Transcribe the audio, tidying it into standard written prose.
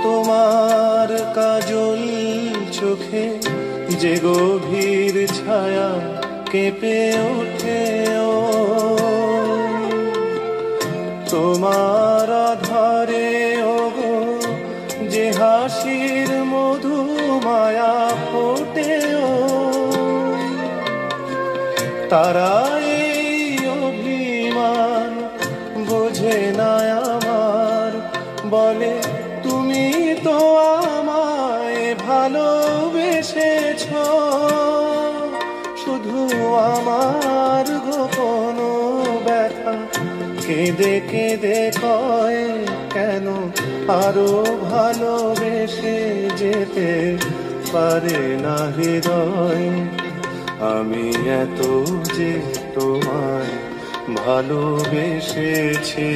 তোমার কাজল চোখে যে গভীর ছায়া কেঁপে ওঠে, ও তোমার আধারে ওগো যে হাসির মধু মায়া ফোটে, ও তারাই অভিমান বোঝে না আমার, বলে তুমি তো আমায় ভালোবেসেছ, শুধু আমার গোপন ব্যথা কেঁদে কেঁদে কয় কেন আরো ভালোবেসে যেতে পারে না হৃদয়। আমি এত যে তোমায় ভালোবেসেছি।